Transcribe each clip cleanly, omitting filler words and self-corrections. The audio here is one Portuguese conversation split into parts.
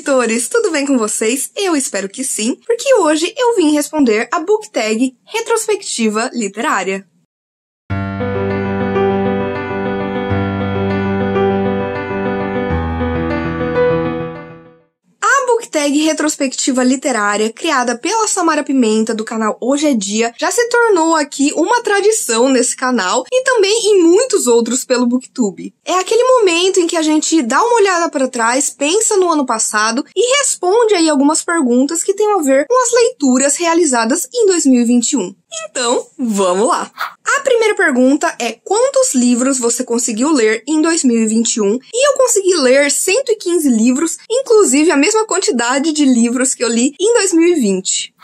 leitores, tudo bem com vocês? Eu espero que sim, porque hoje eu vim responder a book tag Retrospectiva Literária. Tag Retrospectiva Literária, criada pela Samara Pimenta, do canal Hoje é Dia, já se tornou aqui uma tradição nesse canal e também em muitos outros pelo Booktube. É aquele momento em que a gente dá uma olhada para trás, pensa no ano passado e responde aí algumas perguntas que tem a ver com as leituras realizadas em 2021. Então, vamos lá! A primeira pergunta é: quantos livros você conseguiu ler em 2021? E eu consegui ler 115 livros, inclusive a mesma quantidade de livros que eu li em 2020.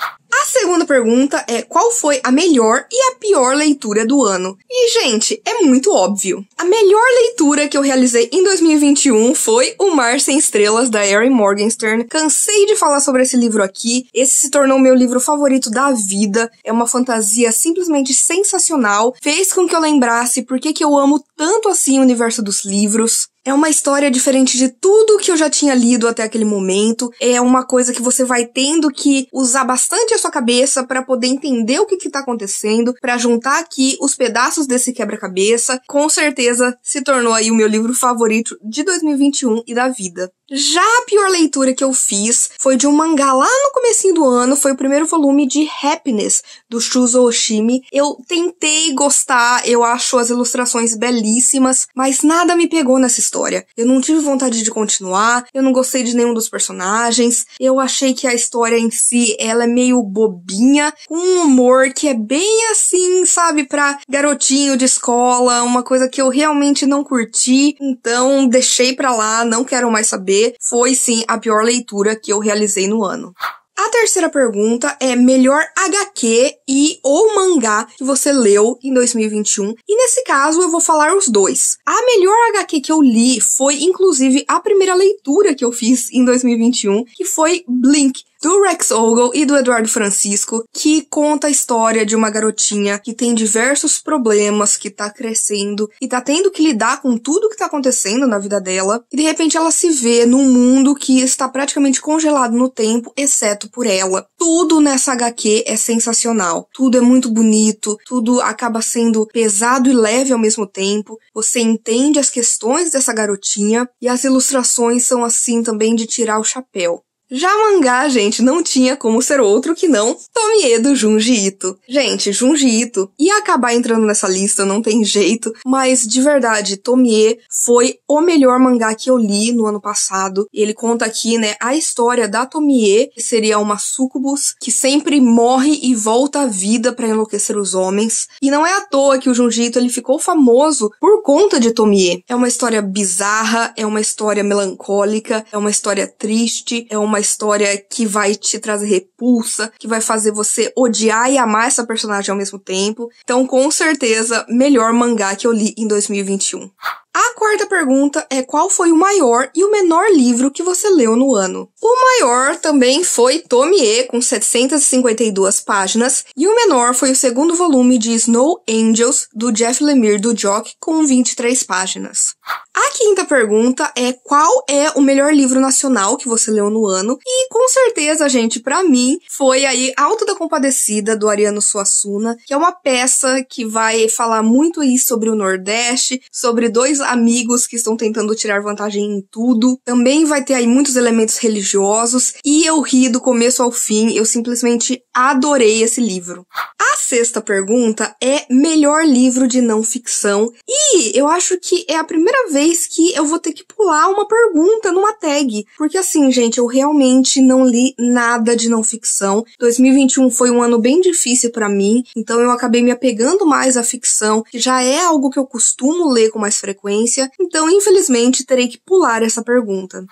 A segunda pergunta é: qual foi a melhor e a pior leitura do ano? E, gente, é muito óbvio. A melhor leitura que eu realizei em 2021 foi O Mar Sem Estrelas, da Erin Morgenstern. Cansei de falar sobre esse livro aqui. Esse se tornou meu livro favorito da vida. É uma fantasia simplesmente sensacional. Fez com que eu lembrasse por que eu amo tanto assim o universo dos livros. É uma história diferente de tudo que eu já tinha lido até aquele momento. É uma coisa que você vai tendo que usar bastante a sua cabeça para poder entender o que tá acontecendo, para juntar aqui os pedaços desse quebra-cabeça. Com certeza se tornou aí o meu livro favorito de 2021 e da vida. Já a pior leitura que eu fiz foi de um mangá lá no comecinho do ano, foi o primeiro volume de Happiness, do Shuzo Oshimi. Eu tentei gostar, eu acho as ilustrações belíssimas, mas nada me pegou nessa história. Eu não tive vontade de continuar, eu não gostei de nenhum dos personagens, eu achei que a história em si, ela é meio bobinha, com um humor que é bem assim, sabe, pra garotinho de escola, uma coisa que eu realmente não curti, então deixei pra lá, não quero mais saber. Foi sim a pior leitura que eu realizei no ano. A terceira pergunta é melhor HQ e ou mangá que você leu em 2021. E nesse caso eu vou falar os dois. A melhor HQ que eu li foi inclusive a primeira leitura que eu fiz em 2021, que foi Blink, do Rex Ogle e do Eduardo Francisco, que conta a história de uma garotinha que tem diversos problemas, que tá crescendo e tá tendo que lidar com tudo que tá acontecendo na vida dela, e de repente ela se vê num mundo que está praticamente congelado no tempo, exceto por ela. Tudo nessa HQ é sensacional, tudo é muito bonito, tudo acaba sendo pesado e leve ao mesmo tempo, você entende as questões dessa garotinha, e as ilustrações são assim também de tirar o chapéu. Já mangá, gente, não tinha como ser outro que não Tomie, do Junji Ito. Gente, Junji Ito ia acabar entrando nessa lista, não tem jeito, mas de verdade, Tomie foi o melhor mangá que eu li no ano passado. Ele conta aqui, né, a história da Tomie, que seria uma sucubus que sempre morre e volta à vida pra enlouquecer os homens. E não é à toa que o Junji Ito, ele ficou famoso por conta de Tomie. É uma história bizarra, é uma história melancólica, é uma história triste, é uma história que vai te trazer repulsa, que vai fazer você odiar e amar essa personagem ao mesmo tempo. Então, com certeza, melhor mangá que eu li em 2021. A quarta pergunta é: qual foi o maior e o menor livro que você leu no ano? O maior também foi Tomie, com 752 páginas, e o menor foi o segundo volume de Snow Angels, do Jeff Lemire do Jock, com 23 páginas. A quinta pergunta é: qual é o melhor livro nacional que você leu no ano? E com certeza, gente, pra mim, foi aí Alto da Compadecida, do Ariano Suassuna, que é uma peça que vai falar muito aí sobre o Nordeste, sobre dois amigos que estão tentando tirar vantagem em tudo. Também vai ter aí muitos elementos religiosos, e eu ri do começo ao fim, eu simplesmente adorei esse livro. A sexta pergunta é melhor livro de não ficção, e eu acho que é a primeira vez que eu vou ter que pular uma pergunta numa tag, porque assim, gente, eu realmente não li nada de não ficção. 2021 foi um ano bem difícil pra mim, então eu acabei me apegando mais à ficção, que já é algo que eu costumo ler com mais frequência, então infelizmente terei que pular essa pergunta.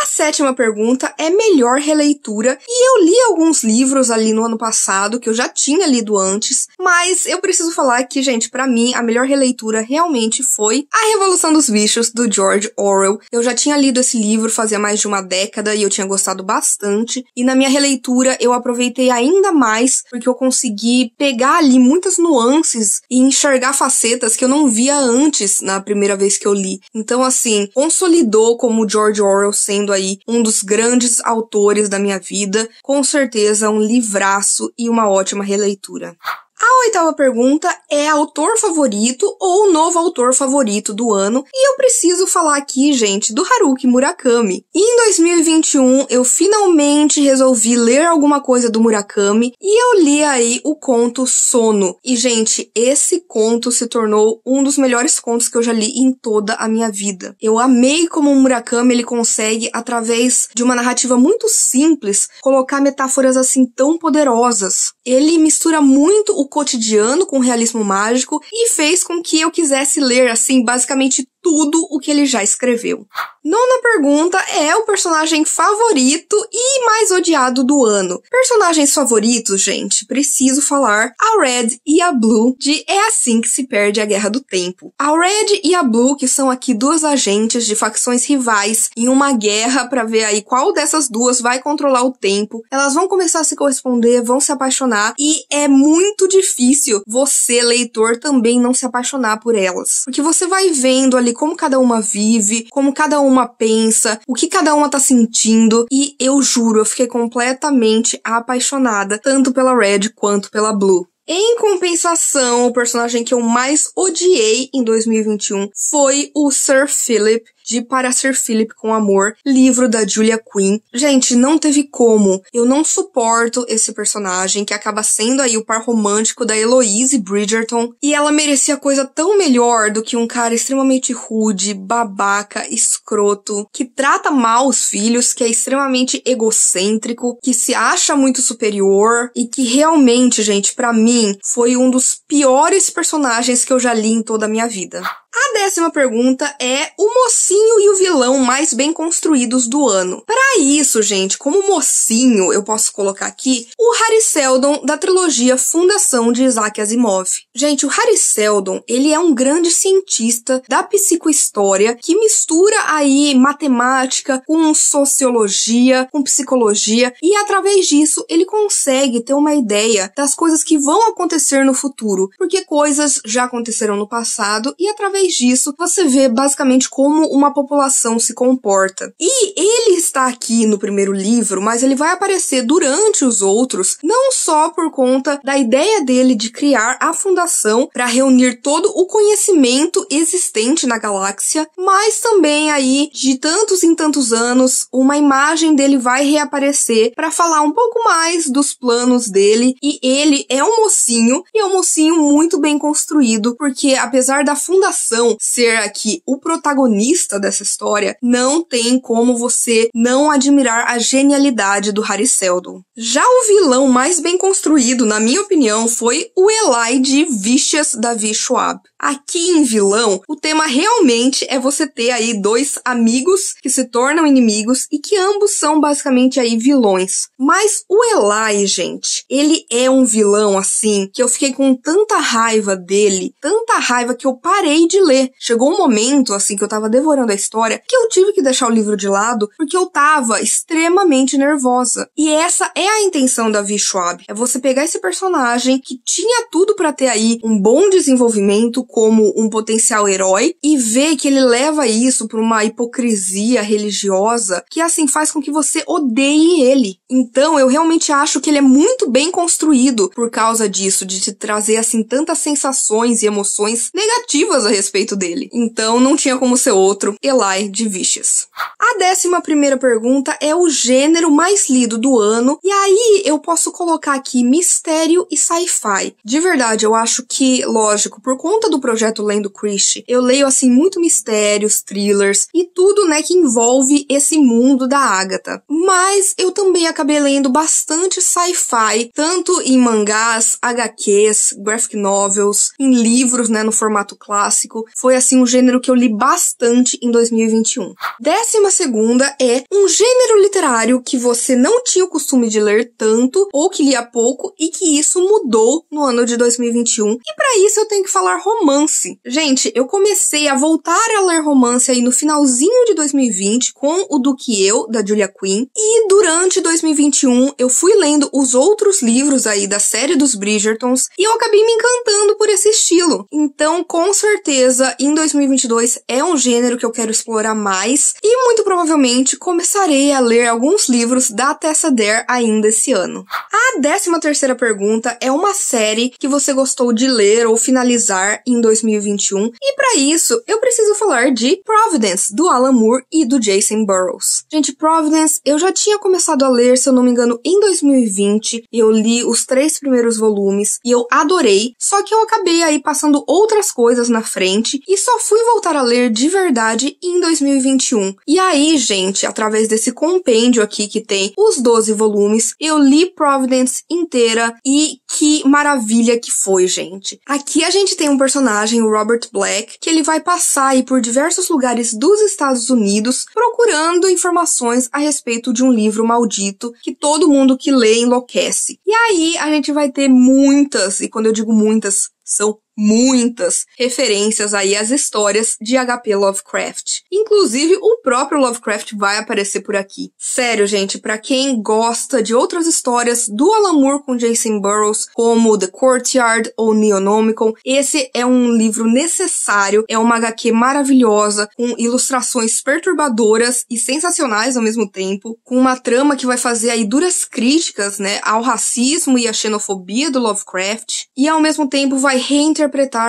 A sétima pergunta é melhor releitura, e eu li alguns livros ali no ano passado que eu já tinha lido antes, mas eu preciso falar que, gente, pra mim a melhor releitura realmente foi A Revolução dos Bichos, do George Orwell. Eu já tinha lido esse livro fazia mais de uma década e eu tinha gostado bastante, e na minha releitura eu aproveitei ainda mais porque eu consegui pegar ali muitas nuances e enxergar facetas que eu não via antes na primeira vez que eu li. Então, assim, consolidou como George Orwell sendo aí aí um dos grandes autores da minha vida. Com certeza um livraço e uma ótima releitura. A oitava pergunta é autor favorito ou novo autor favorito do ano, e eu preciso falar aqui, gente, do Haruki Murakami. E em 2021 eu finalmente resolvi ler alguma coisa do Murakami e eu li aí o conto Sono. E, gente, esse conto se tornou um dos melhores contos que eu já li em toda a minha vida. Eu amei como o Murakami ele consegue, através de uma narrativa muito simples, colocar metáforas assim tão poderosas. Ele mistura muito o cotidiano com o realismo mágico e fez com que eu quisesse ler, assim, basicamente tudo o que ele já escreveu. Nona pergunta é o personagem favorito e mais odiado do ano. Personagens favoritos, gente, preciso falar a Red e a Blue de É Assim que se Perde a Guerra do Tempo. A Red e a Blue, que são aqui duas agentes de facções rivais em uma guerra pra ver aí qual dessas duas vai controlar o tempo. Elas vão começar a se corresponder, vão se apaixonar e é muito difícil você, leitor, também não se apaixonar por elas. Porque você vai vendo ali como cada uma vive, como cada uma pensa, o que cada uma tá sentindo, e eu juro, eu fiquei completamente apaixonada, tanto pela Red quanto pela Blue. Em compensação, o personagem que eu mais odiei em 2021 foi o Sir Philip, de Para Sir Philip com Amor, livro da Julia Quinn. Gente, não teve como. Eu não suporto esse personagem, que acaba sendo aí o par romântico da Eloise Bridgerton, e ela merecia coisa tão melhor do que um cara extremamente rude, babaca, escroto, que trata mal os filhos, que é extremamente egocêntrico, que se acha muito superior, e que realmente, gente, pra mim, foi um dos piores personagens que eu já li em toda a minha vida. A 10ª pergunta é o mocinho e o vilão mais bem construídos do ano. Para isso, gente, como mocinho, eu posso colocar aqui o Hari Seldon da trilogia Fundação de Isaac Asimov. Gente, o Hari Seldon, ele é um grande cientista da psicohistória que mistura aí matemática com sociologia, com psicologia, e através disso ele consegue ter uma ideia das coisas que vão acontecer no futuro, porque coisas já aconteceram no passado e através disso você vê basicamente como uma população se comporta. E ele está aqui no primeiro livro, mas ele vai aparecer durante os outros, não só por conta da ideia dele de criar a fundação para reunir todo o conhecimento existente na galáxia, mas também aí de tantos em tantos anos uma imagem dele vai reaparecer para falar um pouco mais dos planos dele, e ele é um mocinho, e é um mocinho muito bem construído, porque apesar da fundação ser aqui o protagonista dessa história, não tem como você não admirar a genialidade do Hari Seldon. Já o vilão mais bem construído, na minha opinião, foi o Eli de Vicious Davi Schwab. Aqui em vilão, o tema realmente é você ter aí dois amigos que se tornam inimigos e que ambos são basicamente aí vilões. Mas o Eli, gente, ele é um vilão assim, que eu fiquei com tanta raiva dele, tanta raiva que eu parei de ler. Chegou um momento, assim, que eu tava devorando a história, que eu tive que deixar o livro de lado, porque eu tava extremamente nervosa. E essa é a intenção da Vi Schwab, é você pegar esse personagem que tinha tudo pra ter aí um bom desenvolvimento como um potencial herói, e ver que ele leva isso pra uma hipocrisia religiosa, que assim faz com que você odeie ele. Então eu realmente acho que ele é muito bem construído por causa disso, de te trazer assim tantas sensações e emoções negativas a respeito dele. Então não tinha como ser outro, Eli de Vicious. A 11ª pergunta é o gênero mais lido do ano, e aí eu posso colocar aqui mistério e sci-fi. De verdade, eu acho que, lógico, por conta do projeto Lendo Christie, eu leio assim muito mistérios, thrillers e tudo, né, que envolve esse mundo da Agatha. Mas eu também acabei lendo bastante sci-fi, tanto em mangás, HQs, graphic novels, em livros, né, no formato clássico. Foi assim um gênero que eu li bastante em 2021. 12ª é um gênero literário que você não tinha o costume de ler tanto ou que lia pouco e que isso mudou no ano de 2021. E para isso eu tenho que falar romance. romance. Gente, eu comecei a voltar a ler romance aí no finalzinho de 2020 com o Do Que Eu, da Julia Quinn, e durante 2021 eu fui lendo os outros livros aí da série dos Bridgertons e eu acabei me encantando por esse estilo. Então, com certeza, em 2022 é um gênero que eu quero explorar mais e muito provavelmente começarei a ler alguns livros da Tessa Dare ainda esse ano. A 13ª pergunta é uma série que você gostou de ler ou finalizar em 2021 e para isso eu preciso falar de Providence, do Alan Moore e do Jason Burrows. Gente, Providence eu já tinha começado a ler, se eu não me engano, em 2020. Eu li os 3 primeiros volumes e eu adorei, só que eu acabei aí passando outras coisas na frente e só fui voltar a ler de verdade em 2021. E aí, gente, através desse compêndio aqui que tem os 12 volumes, eu li Providence inteira e que maravilha que foi, gente. Aqui a gente tem um personagem, o Robert Black, que ele vai passar aí por diversos lugares dos Estados Unidos procurando informações a respeito de um livro maldito que todo mundo que lê enlouquece. E aí a gente vai ter muitas, e quando eu digo muitas, são muitas referências aí às histórias de H.P. Lovecraft. Inclusive, o próprio Lovecraft vai aparecer por aqui. Sério, gente, pra quem gosta de outras histórias do Alan Moore com Jason Burrows, como The Courtyard ou Neonomicon, esse é um livro necessário, é uma HQ maravilhosa, com ilustrações perturbadoras e sensacionais ao mesmo tempo, com uma trama que vai fazer aí duras críticas, né, ao racismo e à xenofobia do Lovecraft, e ao mesmo tempo vai reinterpretar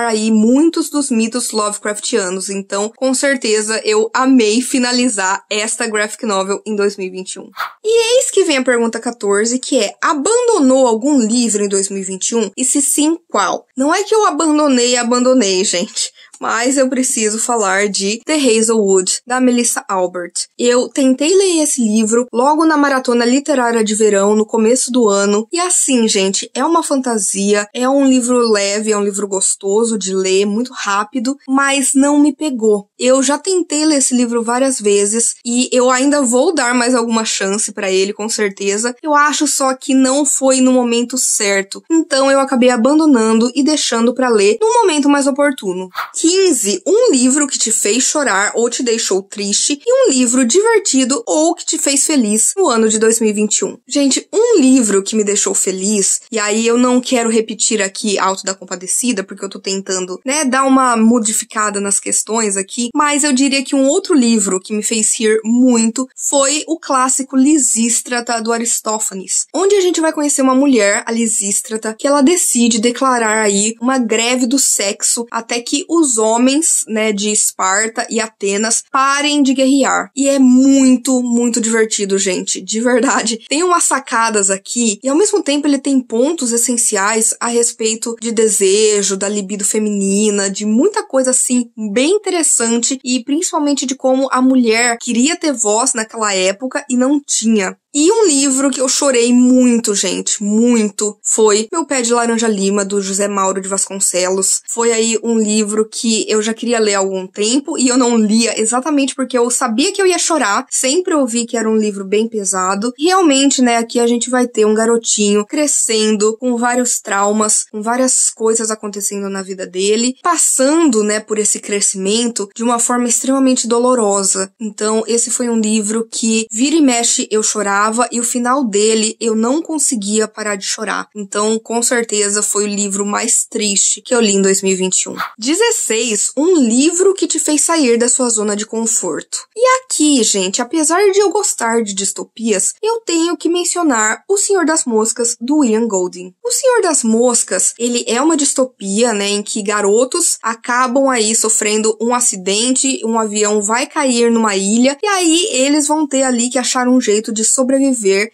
aí muitos dos mitos Lovecraftianos. Então, com certeza, eu amei finalizar esta graphic novel em 2021. E eis que vem a pergunta 14, que é: abandonou algum livro em 2021? E se sim, qual? Não é que eu abandonei, gente. Mas eu preciso falar de The Hazelwood, da Melissa Albert. Eu tentei ler esse livro logo na maratona literária de verão, no começo do ano. E assim, gente, é uma fantasia, é um livro leve, é um livro gostoso de ler, muito rápido, mas não me pegou. Eu já tentei ler esse livro várias vezes e eu ainda vou dar mais alguma chance pra ele, com certeza. Eu acho só que não foi no momento certo. Então eu acabei abandonando e deixando pra ler no momento mais oportuno. 15. Um livro que te fez chorar ou te deixou triste e um livro divertido ou que te fez feliz no ano de 2021. Gente, um livro que me deixou feliz, e aí eu não quero repetir aqui Auto da Compadecida, porque eu tô tentando, né, dar uma modificada nas questões aqui, mas eu diria que um outro livro que me fez rir muito foi o clássico Lisístrata, do Aristófanes, onde a gente vai conhecer uma mulher, a Lisístrata, que ela decide declarar aí uma greve do sexo até que os homens, né, de Esparta e Atenas parem de guerrear. E é muito, muito divertido, gente, de verdade. Tem umas sacadas aqui e ao mesmo tempo ele tem pontos essenciais a respeito de desejo, da libido feminina, de muita coisa assim bem interessante e principalmente de como a mulher queria ter voz naquela época e não tinha. E um livro que eu chorei muito, gente, muito, foi Meu Pé de Laranja Lima, do José Mauro de Vasconcelos. Foi aí um livro que eu já queria ler há algum tempo e eu não lia exatamente porque eu sabia que eu ia chorar. Sempre ouvi que era um livro bem pesado. Realmente, né, aqui a gente vai ter um garotinho crescendo com vários traumas, com várias coisas acontecendo na vida dele, passando, né, por esse crescimento de uma forma extremamente dolorosa. Então, esse foi um livro que vira e mexe eu chorava, e o final dele eu não conseguia parar de chorar. Então, com certeza, foi o livro mais triste que eu li em 2021. 16. Um livro que te fez sair da sua zona de conforto. E aqui, gente, apesar de eu gostar de distopias, eu tenho que mencionar O Senhor das Moscas, do William Golding. O Senhor das Moscas, ele é uma distopia, né, em que garotos acabam aí sofrendo um acidente, um avião vai cair numa ilha, e aí eles vão ter ali que achar um jeito de sobreviver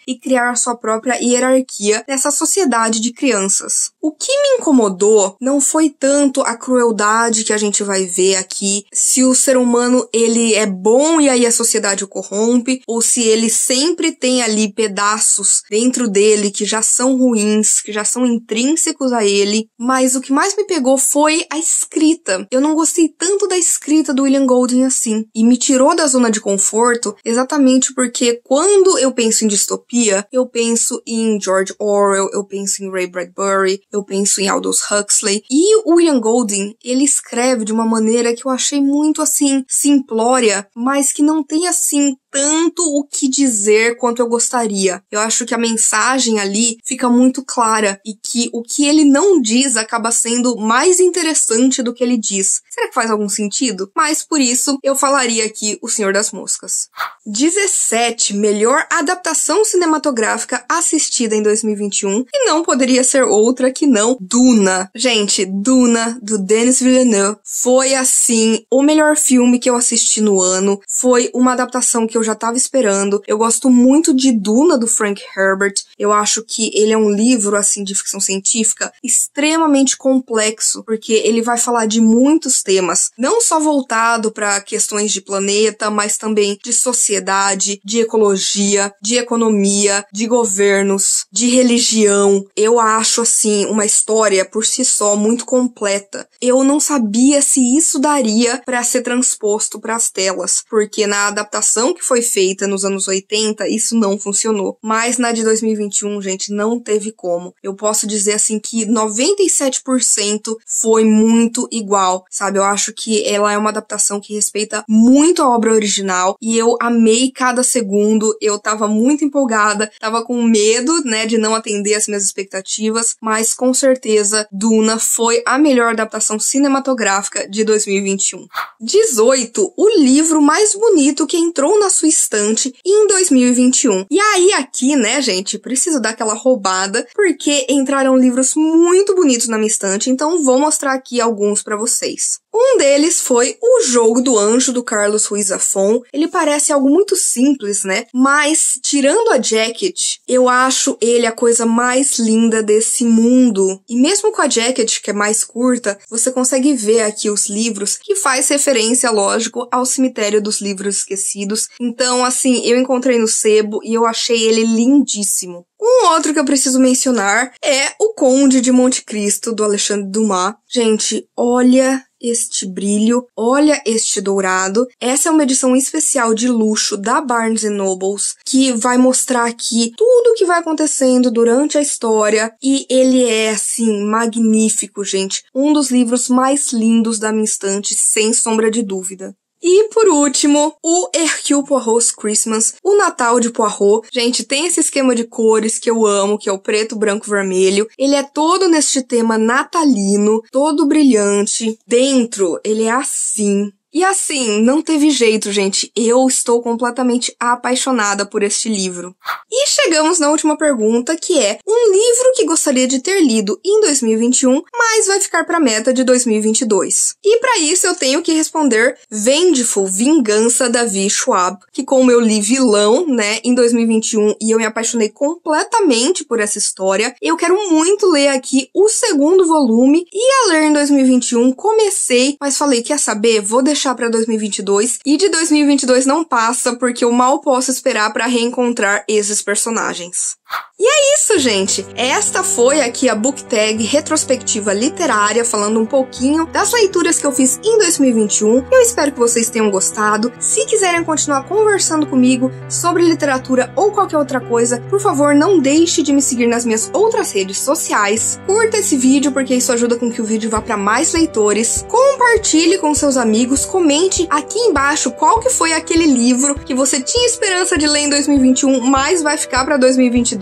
e criar sua própria hierarquia nessa sociedade de crianças. O que me incomodou não foi tanto a crueldade que a gente vai ver aqui, se o ser humano ele é bom e aí a sociedade o corrompe, ou se ele sempre tem ali pedaços dentro dele que já são ruins, que já são intrínsecos a ele, mas o que mais me pegou foi a escrita. Eu não gostei tanto da escrita do William Golding assim, e me tirou da zona de conforto exatamente porque quando eu pensei penso em distopia, eu penso em George Orwell, eu penso em Ray Bradbury, eu penso em Aldous Huxley. E o William Golding, ele escreve de uma maneira que eu achei muito, assim, simplória, mas que não tem, assim, tanto o que dizer quanto eu gostaria. Eu acho que a mensagem ali fica muito clara e que o que ele não diz acaba sendo mais interessante do que ele diz. Será que faz algum sentido? Mas por isso eu falaria aqui O Senhor das Moscas. 17. Melhor adaptação cinematográfica assistida em 2021 e não poderia ser outra que não Duna. Gente, Duna, do Denis Villeneuve, foi assim o melhor filme que eu assisti no ano. Foi uma adaptação que eu já tava esperando. Eu gosto muito de Duna, do Frank Herbert. Eu acho que ele é um livro, assim, de ficção científica extremamente complexo, porque ele vai falar de muitos temas, não só voltado para questões de planeta, mas também de sociedade, de ecologia, de economia, de governos, de religião. Eu acho, assim, uma história por si só muito completa. Eu não sabia se isso daria para ser transposto para as telas, porque na adaptação que foi feita nos anos 80, isso não funcionou. Mas na de 2021, gente, não teve como. Eu posso dizer, assim, que 97% foi muito igual, sabe? Eu acho que ela é uma adaptação que respeita muito a obra original e eu amei cada segundo. Eu tava muito empolgada, tava com medo, né, de não atender as minhas expectativas, mas com certeza Duna foi a melhor adaptação cinematográfica de 2021. 18. O livro mais bonito que entrou na sua estante em 2021. E aí aqui, né, gente, preciso dar aquela roubada, porque entraram livros muito bonitos na minha estante, então vou mostrar aqui alguns pra vocês. Um deles foi O Jogo do Anjo, do Carlos Ruiz Zafón. Ele parece algo muito simples, né? Mas, tirando a jacket, eu acho ele a coisa mais linda desse mundo. E mesmo com a jacket, que é mais curta, você consegue ver aqui os livros, que faz referência, lógico, ao Cemitério dos Livros Esquecidos. Então, assim, eu encontrei no sebo e eu achei ele lindíssimo. Um outro que eu preciso mencionar é O Conde de Monte Cristo, do Alexandre Dumas. Gente, olha este brilho, olha este dourado. Essa é uma edição especial de luxo da Barnes & Nobles, que vai mostrar aqui tudo o que vai acontecendo durante a história, e ele é, assim, magnífico, gente. Um dos livros mais lindos da minha estante, sem sombra de dúvida. E, por último, o Hercule Poirot's Christmas, o Natal de Poirot. Gente, tem esse esquema de cores que eu amo, que é o preto, branco, vermelho. Ele é todo neste tema natalino, todo brilhante. Dentro, ele é assim. E assim, não teve jeito, gente. Eu estou completamente apaixonada por este livro. E chegamos na última pergunta, que é um livro que gostaria de ter lido em 2021, mas vai ficar para a meta de 2022. E para isso eu tenho que responder Vengeful, Vingança, da Vi Schwab, que como eu li Vilão, né, em 2021 e eu me apaixonei completamente por essa história, eu quero muito ler aqui o segundo volume. Ia ler em 2021, comecei, mas falei, quer saber? Vou deixar para 2022, e de 2022 não passa, porque eu mal posso esperar para reencontrar esses personagens. E é isso, gente! Esta foi aqui a Book Tag retrospectiva literária, falando um pouquinho das leituras que eu fiz em 2021. Eu espero que vocês tenham gostado. Se quiserem continuar conversando comigo sobre literatura ou qualquer outra coisa, por favor, não deixe de me seguir nas minhas outras redes sociais. Curta esse vídeo, porque isso ajuda com que o vídeo vá para mais leitores. Compartilhe com seus amigos, comente aqui embaixo qual que foi aquele livro que você tinha esperança de ler em 2021, mas vai ficar para 2022.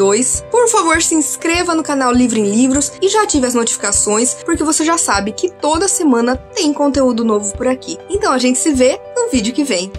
Por favor, se inscreva no canal Livro em Livros e já ative as notificações, porque você já sabe que toda semana tem conteúdo novo por aqui. Então a gente se vê no vídeo que vem.